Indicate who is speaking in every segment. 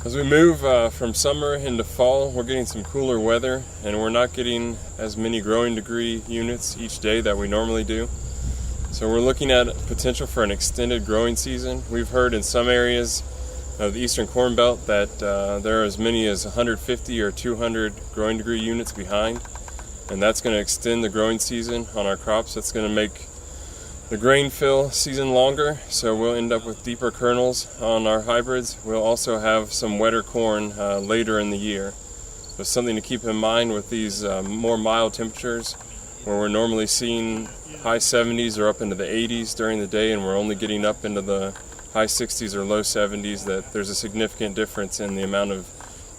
Speaker 1: As we move from summer into fall, we're getting some cooler weather, and we're not getting as many growing degree units each day that we normally do. So we're looking at potential for an extended growing season. We've heard in some areas of the eastern corn belt that there are as many as 150 or 200 growing degree units behind, and that's going to extend the growing season on our crops. That's going to make the grain fill season longer, so we'll end up with deeper kernels on our hybrids. We'll also have some wetter corn later in the year. So something to keep in mind with these more mild temperatures, where we're normally seeing high 70s or up into the 80s during the day, and we're only getting up into the high 60s or low 70s, that there's a significant difference in the amount of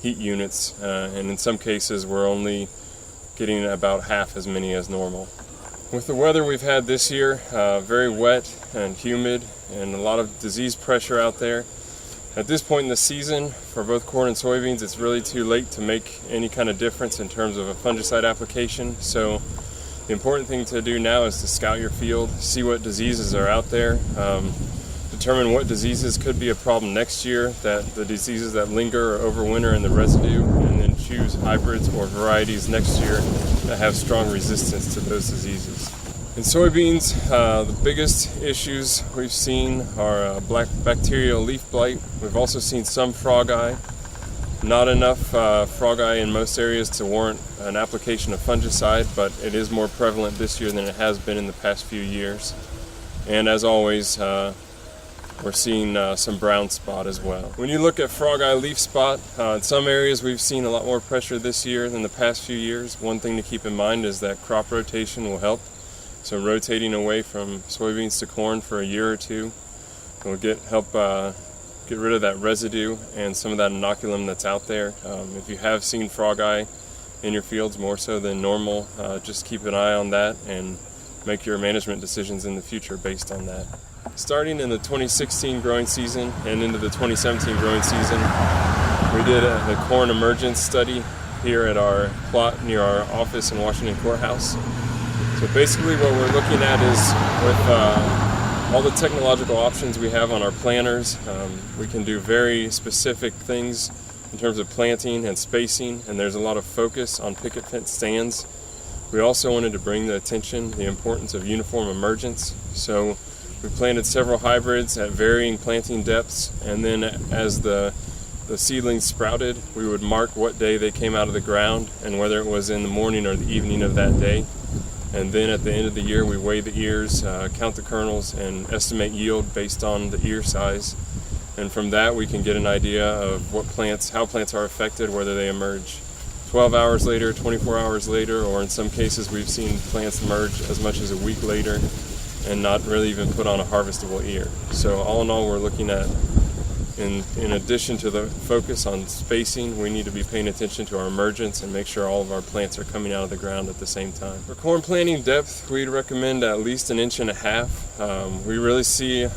Speaker 1: heat units, and in some cases we're only getting about half as many as normal. With the weather we've had this year, very wet and humid and a lot of disease pressure out there, at this point in the season for both corn and soybeans, it's really too late to make any kind of difference in terms of a fungicide application. So the important thing to do now is to scout your field, see what diseases are out there, determine what diseases could be a problem next year, that the diseases that linger or overwinter in the residue, and then choose hybrids or varieties next year that have strong resistance to those diseases. In soybeans, the biggest issues we've seen are black bacterial leaf blight. We've also seen some frogeye. Not enough frogeye in most areas to warrant an application of fungicide, but it is more prevalent this year than it has been in the past few years. And as always, we're seeing some brown spot as well. When you look at frogeye leaf spot, in some areas we've seen a lot more pressure this year than the past few years. One thing to keep in mind is that crop rotation will help. So rotating away from soybeans to corn for a year or two will help get rid of that residue and some of that inoculum that's out there. If you have seen frogeye in your fields more so than normal, just keep an eye on that and make your management decisions in the future based on that. Starting in the 2016 growing season and into the 2017 growing season, we did the corn emergence study here at our plot near our office in Washington Courthouse. So basically what we're looking at is with all the technological options we have on our planters, we can do very specific things in terms of planting and spacing, and there's a lot of focus on picket fence stands. We also wanted to bring the importance of uniform emergence. So we planted several hybrids at varying planting depths, and then as the seedlings sprouted, we would mark what day they came out of the ground and whether it was in the morning or the evening of that day. And then at the end of the year, we weigh the ears, count the kernels, and estimate yield based on the ear size. And from that, we can get an idea of how plants are affected, whether they emerge 12 hours later, 24 hours later, or in some cases we've seen plants emerge as much as a week later and not really even put on a harvestable ear. So all in all, we're looking at, in addition to the focus on spacing, we need to be paying attention to our emergence and make sure all of our plants are coming out of the ground at the same time. For corn planting depth, we'd recommend at least 1.5 inches. We really see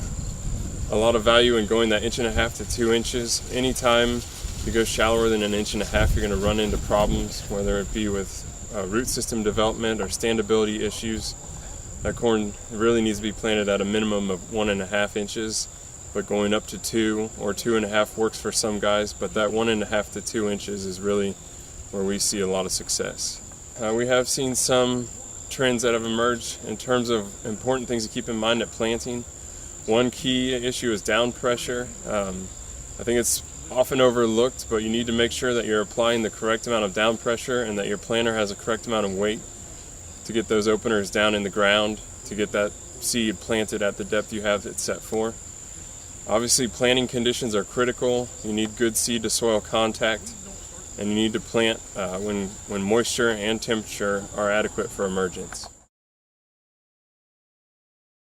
Speaker 1: a lot of value in going that 1.5 to 2 inches. Anytime you go shallower than 1.5 inches, you're going to run into problems, whether it be with root system development or standability issues. That corn really needs to be planted at a minimum of 1.5 inches, but going up to 2 or 2.5 works for some guys, but that 1.5 to 2 inches is really where we see a lot of success. We have seen some trends that have emerged in terms of important things to keep in mind at planting. One key issue is down pressure. I think it's often overlooked, but you need to make sure that you're applying the correct amount of down pressure and that your planter has a correct amount of weight to get those openers down in the ground, to get that seed planted at the depth you have it set for. Obviously, planting conditions are critical. You need good seed to soil contact, and you need to plant when moisture and temperature are adequate for emergence.